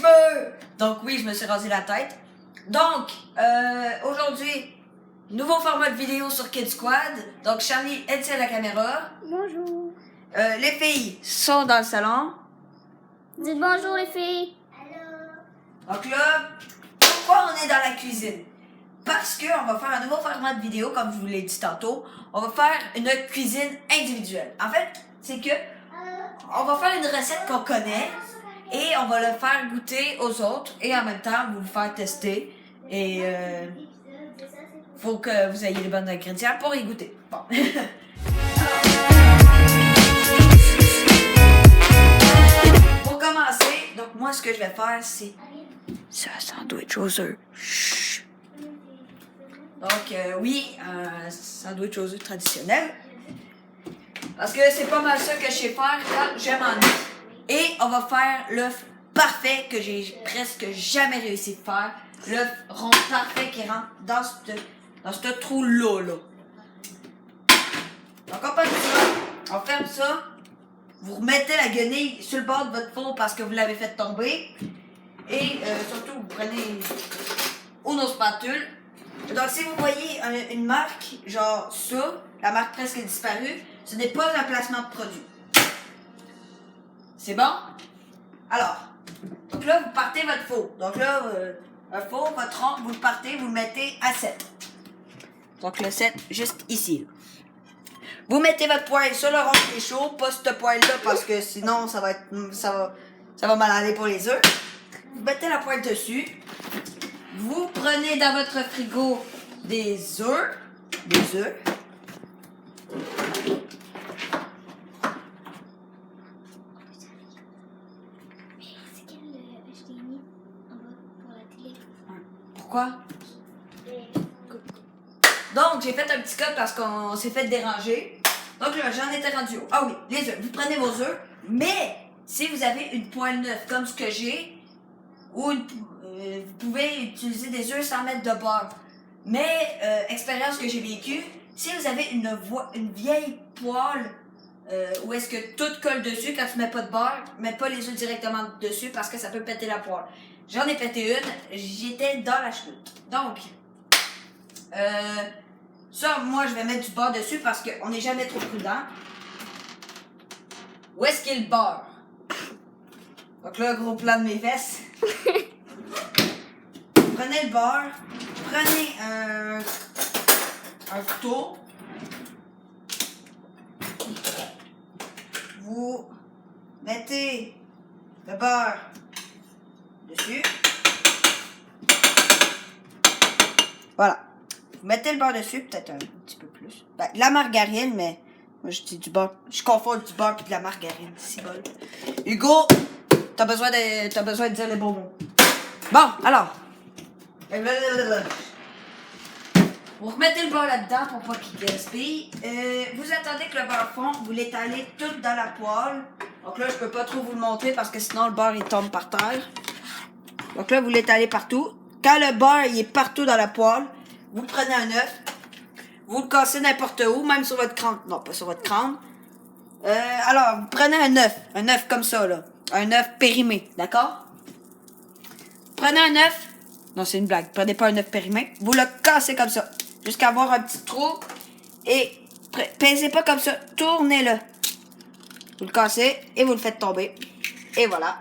cheveux! Donc oui, je me suis rasé la tête. Donc, aujourd'hui, nouveau format de vidéo sur Kid Squad. Donc Charlie est à la caméra. Bonjour. Les filles sont dans le salon. Dites bonjour les filles. Donc là, pourquoi on est dans la cuisine? Parce qu'on va faire un nouveau format de vidéo, comme je vous l'ai dit tantôt. On va faire une cuisine individuelle. En fait, c'est que on va faire une recette qu'on connaît et on va le faire goûter aux autres et en même temps vous le faire tester. Et faut que vous ayez les bons ingrédients pour y goûter. Bon. Pour commencer, donc moi ce que je vais faire c'est un sandwich aux œufs. Chut. Donc oui, un sandwich aux œufs traditionnel. Parce que c'est pas mal ça que je sais faire quand je m'ennuie. Et on va faire l'œuf parfait que j'ai presque jamais réussi à faire. L'œuf rond parfait qui rentre dans ce trou-là. Donc on passe ça, on ferme ça. Vous remettez la guenille sur le bord de votre four parce que vous l'avez fait tomber. Et surtout, vous prenez une spatule. Donc si vous voyez une marque, genre ça, la marque presque disparue, ce n'est pas un placement de produit. C'est bon? Alors, donc là, vous partez votre four. Donc là, un four, votre rond, vous le partez, vous le mettez à 7. Donc le 7, juste ici. Là. Vous mettez votre poêle sur le rond qui est chaud, pas ce poêle-là parce que sinon ça va mal aller pour les œufs. Vous mettez la poêle dessus. Vous prenez dans votre frigo des œufs. Pourquoi? Donc, j'ai fait un petit code parce qu'on s'est fait déranger. Donc là, j'en étais rendu haut. Ah oui, les œufs. Vous prenez vos œufs, mais si vous avez une poêle neuve comme ce que j'ai, ou vous pouvez utiliser des œufs sans mettre de beurre. Mais, expérience que j'ai vécue, si vous avez une vieille poêle où est-ce que tout colle dessus, quand tu mets pas de beurre, mets pas les œufs directement dessus parce que ça peut péter la poêle. J'en ai pété une, j'étais dans la chenoute. Donc, ça, moi, je vais mettre du beurre dessus parce qu'on n'est jamais trop prudent. Où est-ce qu'il y a le beurre? Donc là, gros plan de mes fesses. Prenez le beurre, prenez un couteau. Vous mettez le beurre dessus. Voilà. Vous mettez le beurre dessus, peut-être un petit peu plus. Ben, de la margarine, mais moi je dis du beurre. Je confonds du beurre et de la margarine. C'est bon. Hugo, t'as besoin de dire les bons mots. Bon, alors. Vous remettez le beurre là-dedans pour pas qu'il gaspille. Vous attendez que le beurre fond, vous l'étalez tout dans la poêle. Donc là, je peux pas trop vous le montrer parce que sinon le beurre il tombe par terre. Donc là, vous l'étalez partout. Quand le beurre il est partout dans la poêle, vous prenez un œuf. Vous le cassez n'importe où, même sur votre crâne. Non, pas sur votre crâne. Alors, vous prenez un œuf comme ça, là. Un œuf périmé, d'accord? Prenez un œuf. Non, c'est une blague. Prenez pas un œuf périmé. Vous le cassez comme ça. Jusqu'à avoir un petit trou. Et pèsez pas comme ça. Tournez-le. Vous le cassez et vous le faites tomber. Et voilà.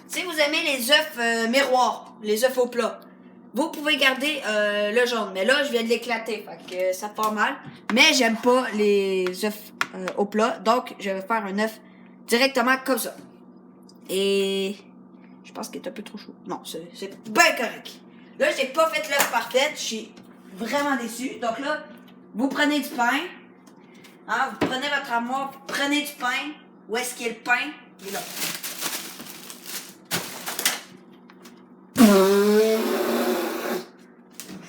Si vous aimez les œufs miroirs, les œufs au plat, vous pouvez garder le jaune. Mais là, je viens de l'éclater. Fait que ça part mal. Mais j'aime pas les œufs au plat. Donc, je vais faire un œuf directement comme ça. Et je pense qu'il est un peu trop chaud. Non, c'est bien correct. Là, j'ai pas fait l'œuf parfait. Je suis vraiment déçue. Donc là, vous prenez du pain. Hein, vous prenez votre armoire. Vous prenez du pain. Où est-ce qu'il y a le pain? Il est là.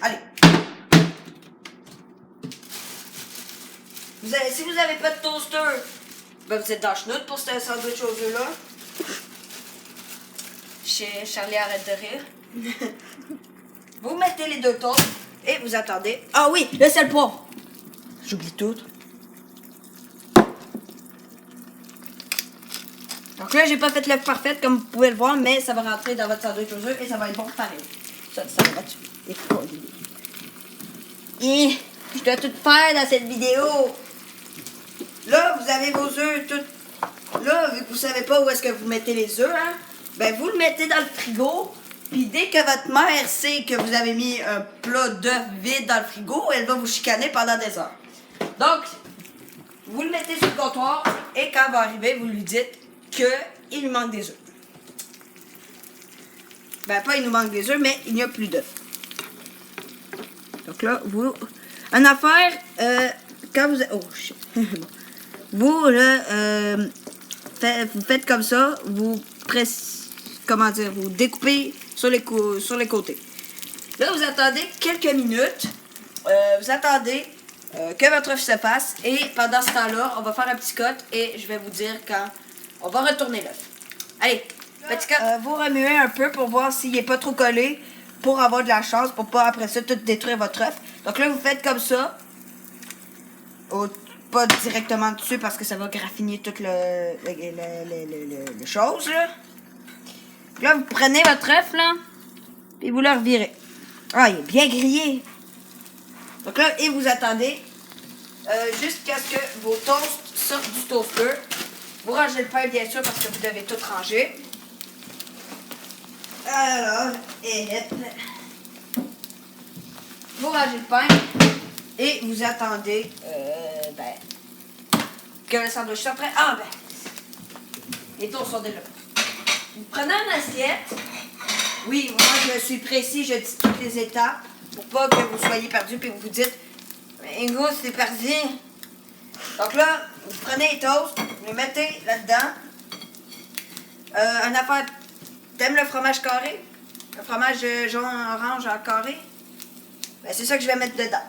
Allez. Si vous n'avez pas de toaster, ben vous êtes dans la chenoute pour ce sandwich aux œufs là. Chez Charlie arrête de rire. Vous mettez les deux toasts et vous attendez. Ah oui, le sel poivre. J'oublie tout. Donc là, j'ai pas fait l'œuf parfait comme vous pouvez le voir, mais ça va rentrer dans votre sandwich aux œufs et ça va être bon pareil. Ça va là-dessus. Et je dois tout faire dans cette vidéo. Là, vous avez vos œufs tout. Là, vu que vous savez pas où est-ce que vous mettez les œufs, hein, ben vous le mettez dans le frigo. Puis dès que votre mère sait que vous avez mis un plat d'œufs vide dans le frigo, elle va vous chicaner pendant des heures. Donc, vous le mettez sur le comptoir et quand elle va arriver, vous lui dites qu'il lui manque des œufs. Ben pas il nous manque des œufs, mais il n'y a plus d'œufs. Donc là, vous... Une affaire, quand vous... Oh, shit. Vous, là, vous faites comme ça, vous comment dire, vous découpez sur les côtés. Là, vous attendez quelques minutes. Vous attendez que votre œuf se fasse. Et pendant ce temps-là, on va faire un petit cut et je vais vous dire quand on va retourner l'œuf. Allez, petit cut. Vous remuez un peu pour voir s'il n'est pas trop collé pour avoir de la chance, pour pas après ça tout détruire votre œuf. Donc là, vous faites comme ça. Pas directement dessus parce que ça va graffiner toute le chose, là. Puis là, vous prenez votre œuf, là, et vous le revirez. Ah, il est bien grillé. Donc là, et vous attendez jusqu'à ce que vos toasts sortent du toaster. Vous rangez le pain, bien sûr, parce que vous devez tout ranger. Alors, et vous rangez le pain et vous attendez que le sandwich soit prêt. Ah, les toasts sont déjà prêts. Vous prenez une assiette. Oui, moi, je suis précis, je dis toutes les étapes pour pas que vous soyez perdu et vous vous dites mais Ingo, c'est perdu. Donc là, vous prenez les toasts, vous les mettez là-dedans. Une affaire, t'aimes le fromage carré? Le fromage jaune orange en carré? Ben, c'est ça que je vais mettre dedans.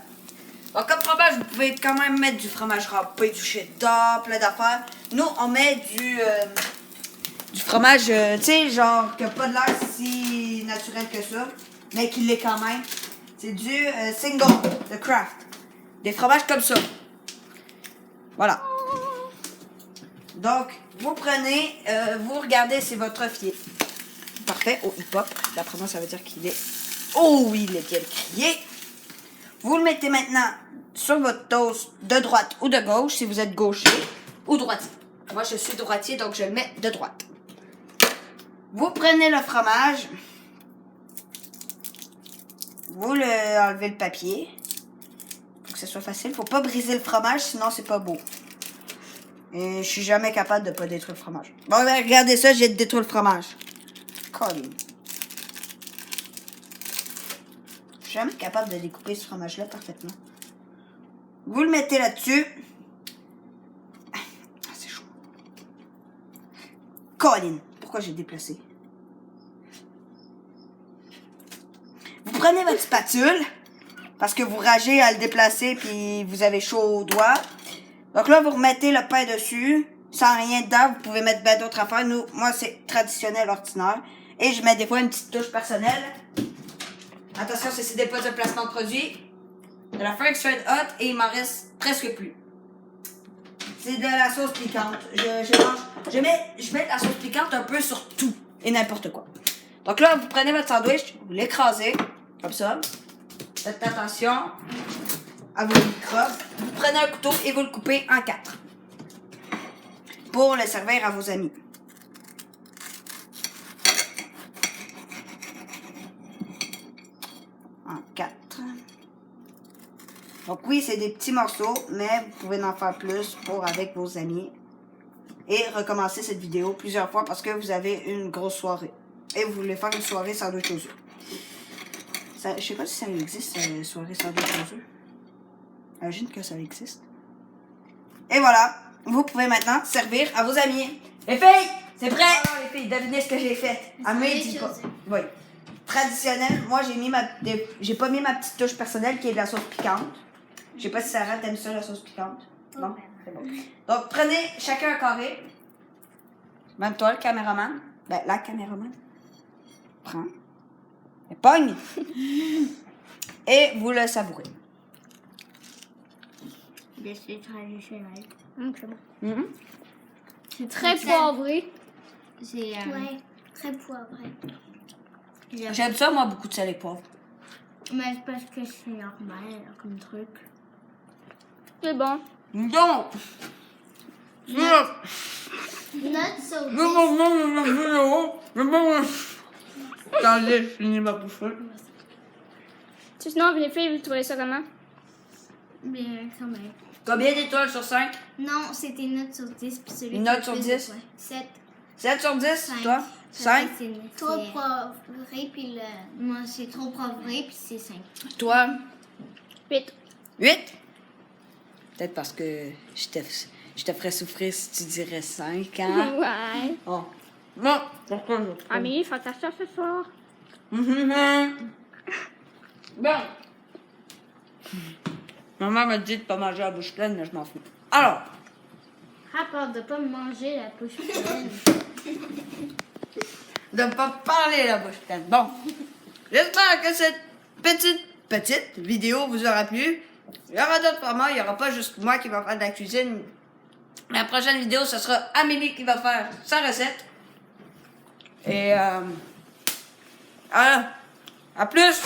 Donc, comme fromage, vous pouvez quand même mettre du fromage râpé, du cheddar, plein d'affaires. Nous, on met du fromage, tu sais, genre, qui n'a pas de l'air si naturel que ça, mais qui l'est quand même. C'est du single, de Kraft. Des fromages comme ça. Voilà. Donc, vous prenez, vous regardez si votre œuf est parfait. Oh, il pop. D'après moi, ça veut dire qu'il est... Oh, oui, il est bien crié. Vous le mettez maintenant sur votre toast de droite ou de gauche, si vous êtes gaucher ou droitier. Moi, je suis droitier, donc je le mets de droite. Vous prenez le fromage. Vous enlevez le papier. Faut que ce soit facile. Faut pas briser le fromage, sinon c'est pas beau. Et je suis jamais capable de pas détruire le fromage. Bon, ben, regardez ça, j'ai détruit le fromage. Colin. Je suis jamais capable de découper ce fromage-là parfaitement. Vous le mettez là-dessus. Ah, c'est chaud. Colin. Pourquoi j'ai déplacé? Vous prenez votre spatule. Parce que vous ragez à le déplacer puis vous avez chaud aux doigts. Donc là, vous remettez le pain dessus. Sans rien dedans, vous pouvez mettre bien d'autres affaires. Moi, c'est traditionnel, ordinaire. Et je mets des fois une petite touche personnelle. Attention, c'est des pas de placement de produit. De la Frank's Red Hot et il m'en reste presque plus. C'est de la sauce piquante. Je mets de la sauce piquante un peu sur tout et n'importe quoi. Donc là, vous prenez votre sandwich, vous l'écrasez, comme ça. Faites attention à vos microbes. Vous prenez un couteau et vous le coupez en 4. Pour le servir à vos amis. En 4. Donc oui, c'est des petits morceaux, mais vous pouvez en faire plus pour avec vos amis. Et recommencer cette vidéo plusieurs fois parce que vous avez une grosse soirée. Et vous voulez faire une soirée sandwich aux œufs. Ça, je sais pas si ça existe, soirée sandwich aux œufs. J'imagine que ça existe. Et voilà. Vous pouvez maintenant servir à vos amis. Les filles, c'est prêt? Alors les filles, devinez ce que j'ai fait. Ah mais dis pas. Oui. Traditionnel, moi j'ai pas mis ma petite touche personnelle qui est de la sauce piquante. Je sais pas si Sarah t'aime ça la sauce piquante. Non? C'est bon. Donc prenez chacun un carré. Même toi le caméraman. Ben la caméraman. Prends. Et pogne. Et vous le savourez. C'est traditionnel. C'est bon. Mm-hmm. C'est très poivré. C'est Ouais, très poivré. J'aime ça, moi, beaucoup de sel et poivre. Mais c'est parce que c'est normal comme truc. C'est bon. Donc, Note sur 10. Attendez, je finis ma bouffée. Sinon, les filles, vous trouvez ça comment? Mais quand même. Combien d'étoiles sur 5? Non, c'était note sur 10. Puis celui Une qui a note sur plus 10? de points. 7. 7 sur 10, Cinq. toi? 5? Trop poivré, puis moi c'est trop poivré, puis c'est 5. Toi? 8. 8? Peut-être parce que je te ferais souffrir si tu dirais 5, hein? Ouais. Oh. Non, pourquoi je... Amélie, fais ta soeur ce soir. Bon. Maman m'a dit de pas manger la bouche pleine, mais je m'en fous. Alors, Rapport de pas me manger la bouche pleine. de ne pas parler la bouche pleine. Bon. J'espère que cette petite vidéo vous aura plu. Il y aura d'autres formats, il n'y aura pas juste moi qui va faire de la cuisine. La prochaine vidéo, ce sera Amélie qui va faire sa recette. Et alors, à plus!